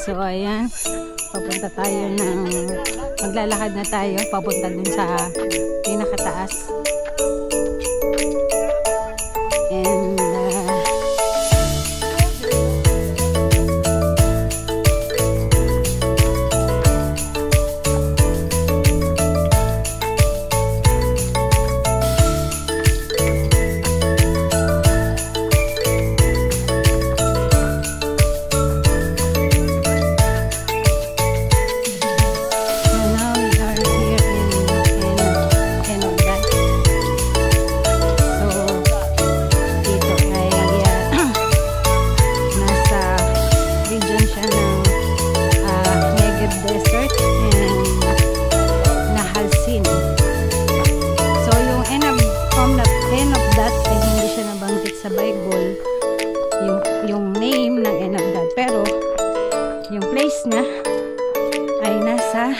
So ayan, papunta tayo ng maglalakad na tayo papunta dun sa pinakataas. And sa Bible yung name ng Enabdad, pero yung place niya ay nasa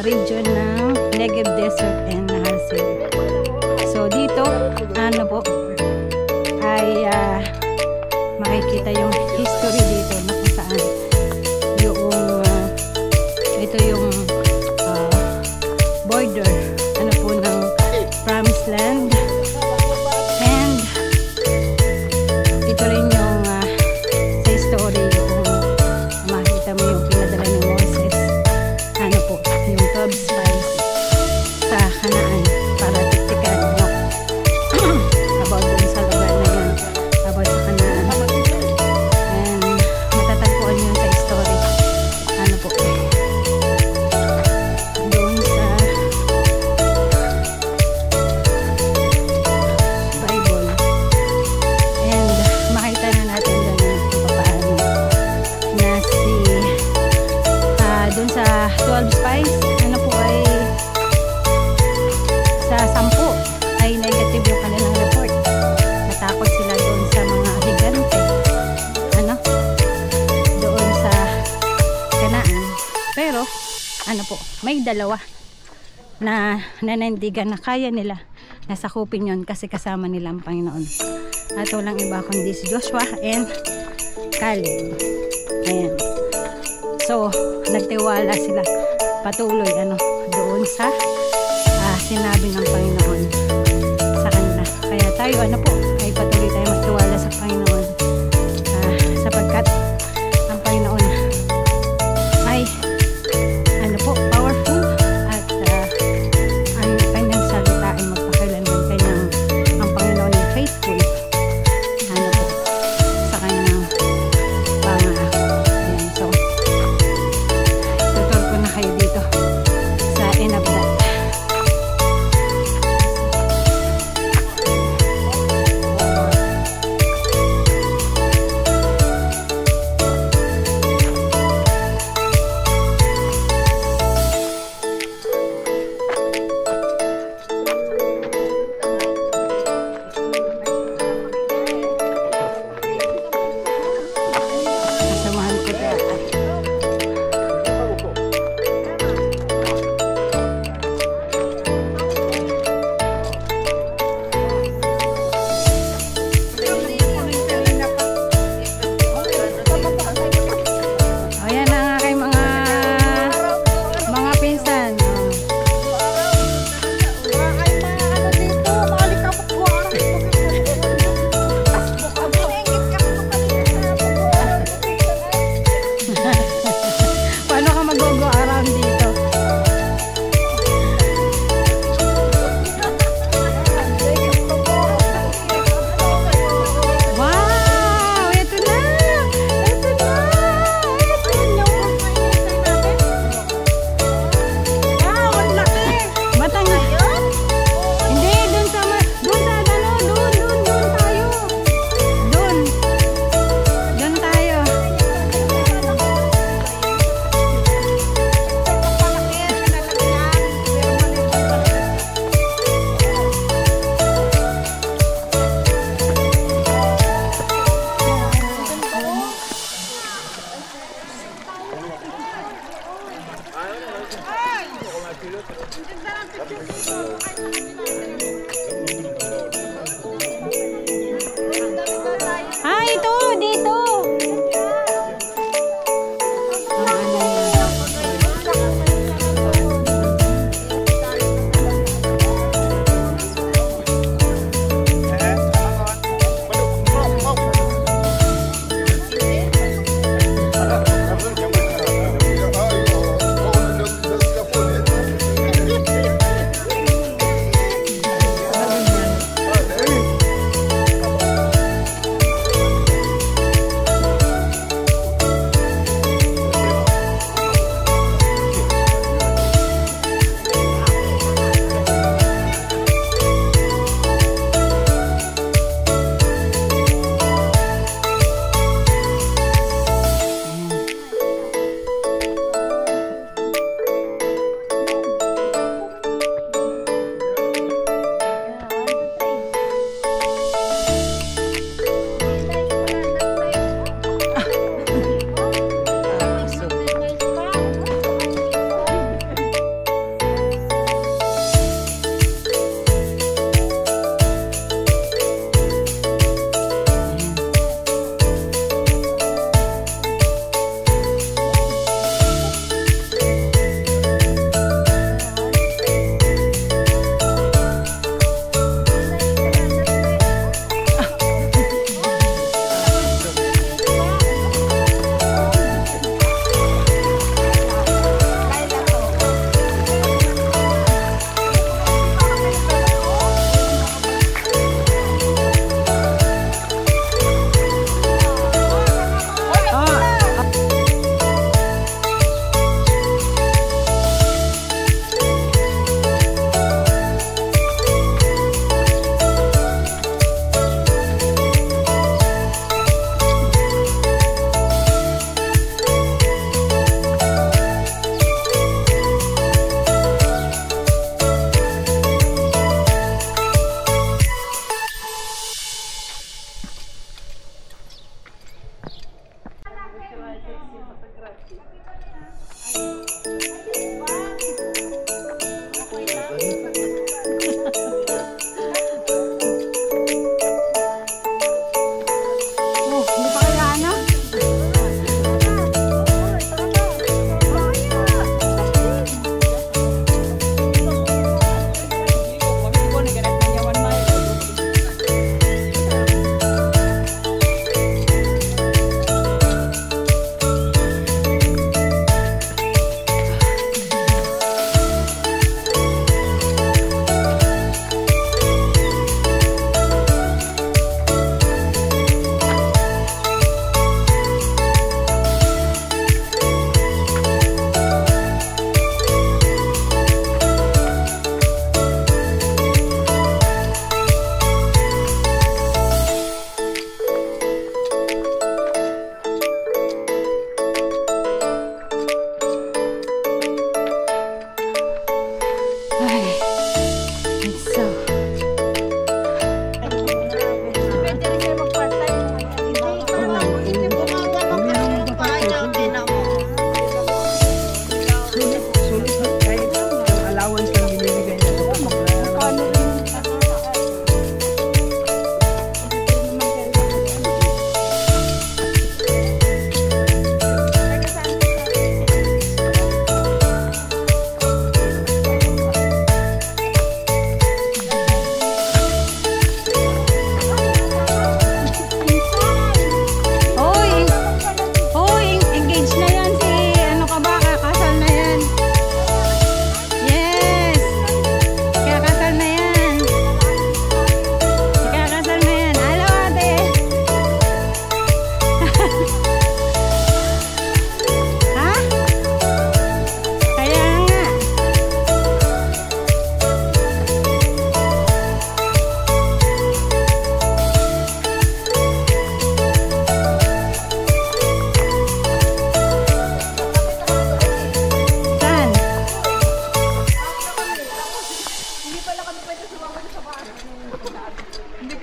region ng Negev Desert and Halsin. So dito ano po ay makikita yung history dito na kung saan yung ito yung border ano po ng Promised Land. And ito rin yung sa story kung makita mo yung pinadala ni Moses, ano po, yung 12 spies sa Canaan para tiktikan about dun sa lugar na yun, about sa Canaan. And matatagpuan yun sa story, ano po, doon sa Bible. And makita na natin doon kung paano na si doon sa 12 spies, ano po ay sa 10 ay negative yung kanilang report. Natakot sila doon sa mga higante, ano, doon sa Canaan. Pero ano po, may dalawa na nanandigan na kaya nila nasakupin yun kasi kasama nila ang Panginoon. At walang iba kundi si Joshua and Caleb. Ayan. So nagtiwala sila patuloy ano doon sa sinabi ng Panginoon sa kanila. Kaya tayo ano po ay patuloy tayo magtiwala sa Panginoon sapagkat ang Panginoon ay ano po powerful at ang kanyang salita ay magpakailanman kanyang ang Panginoon ay faithful ano po sa kanyang pangako. So tutur ko na kayo dito sa Enabdad.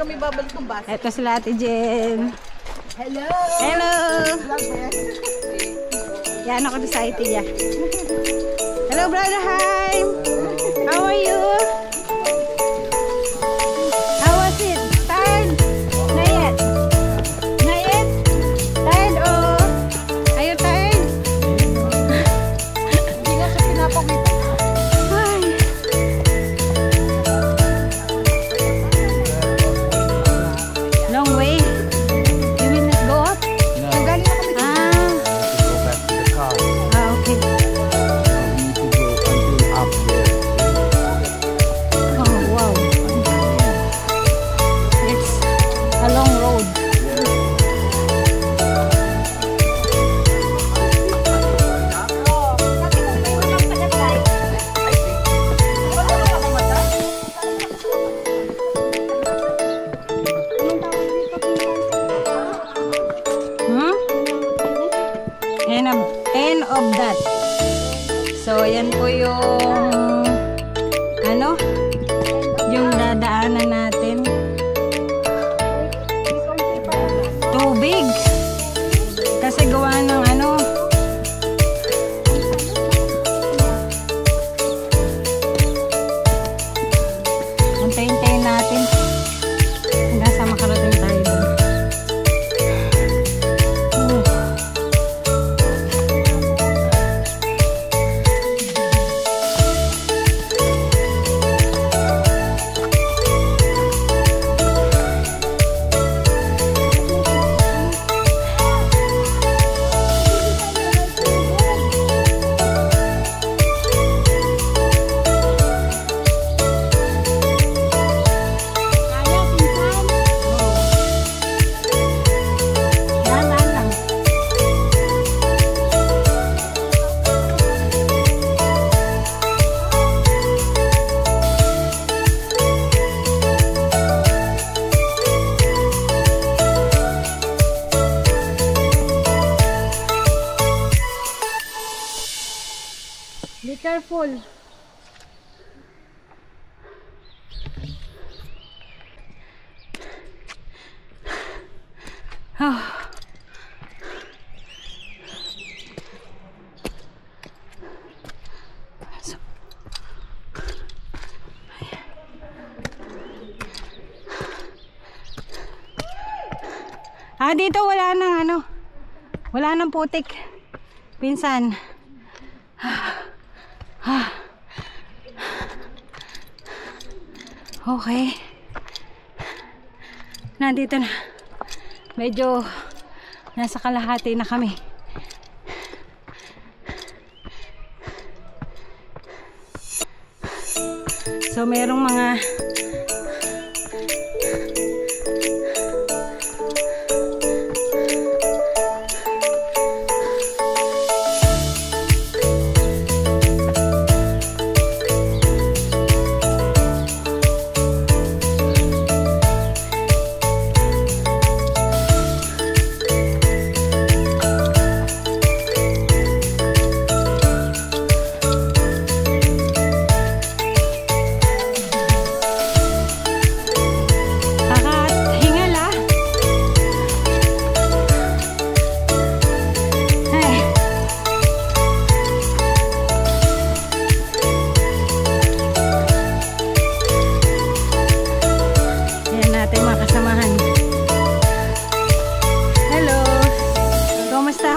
kami babalik ng bus. Ito sila Ate Jen. Hello! Hello! Yan ako sa IT niya. Hello, Brother Haim! How are you? How was it? Tired? Not yet? Not yet? Tired or? Are you tired? Hindi nga siya pinapakita. Ay. Long way. You will not go up? Nagaling na kami. Go back to the car. Okay. We need to go until up there. Oh, wow. It's a long road. Hmm? End of that. So, yan po yung ano? Yung dadaanan natin. Tubig. Kasi gawa ng ano. Antayin-tayin natin. Hanggang sa makarating tayo dun. Dahan-dahan lang. Be careful. Oh. So. Dito wala nang ano. Wala nang putik. Pinsan. Okay. Nandito na. Medyo nasa kalahati na kami. So merong mga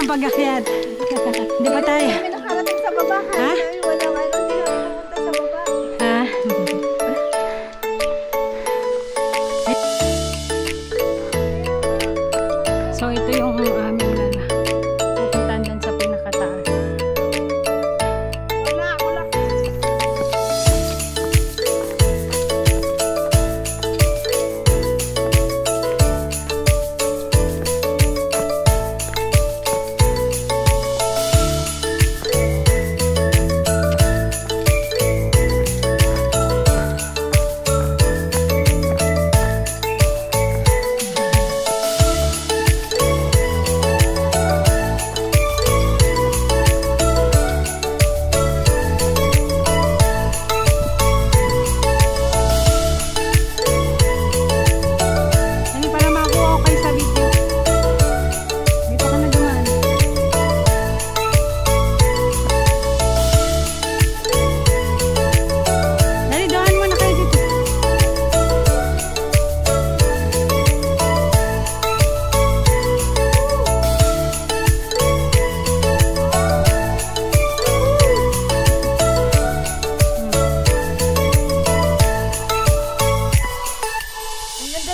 pag-akyat. Di ba tayo? Kami nakarating sa baba. Ha? Walang ano, hindi kami pumunta sa baba. Ha? So ito yung aming lala. Pupuntahan din sa pinakataas. Wala.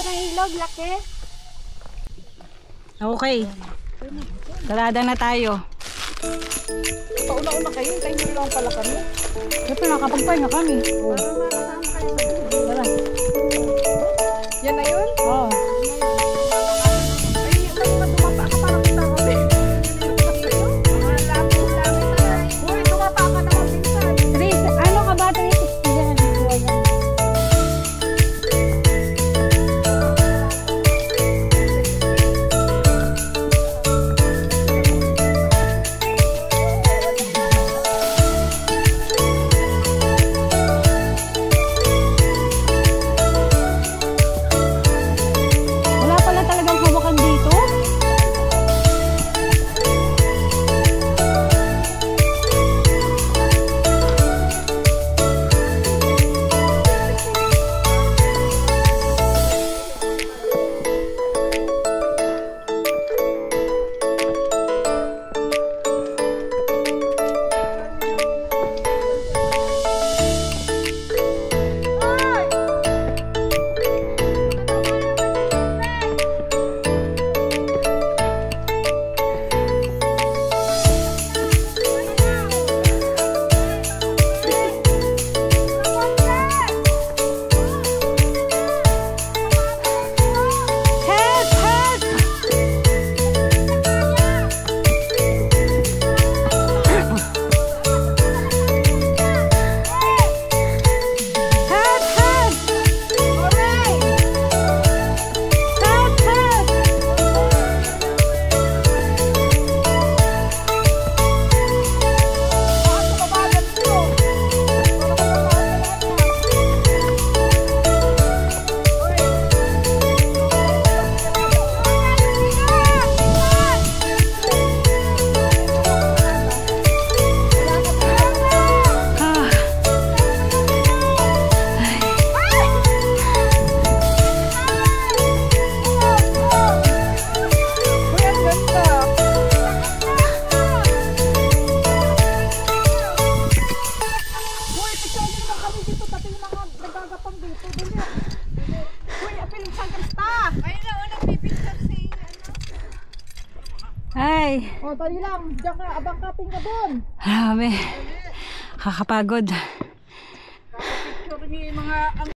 ng ilog, laki. Okay. Kalada na tayo. Pauna-una kayo, tayo nyo lang pala kami. Ito, nakapagpahinga kami. Oh. Para makasama kayo sa buhay. Tara. Yan na yun? Oh. Ay, dumapa ka parang kita kami. Mga lapis-lapis na. Uy, dumapa ka naman pinsan. Tris, ano ka ba? 360 yan. Buhay yan. Wala pala talagang hawakan dito. Help! Help! Help! Help! Help! Help! Ah. Uy, ang ganda. Uy, picture nyo naman kami dito. Pati yung mga nagagapang dito. Dali. Uy, apiling San Crista. Ayun na, nagpipicture si Ay, O, dali lang. Diyan ka, abang kaping ka doon. grabe. Kakapagod. Picture niyo yung mga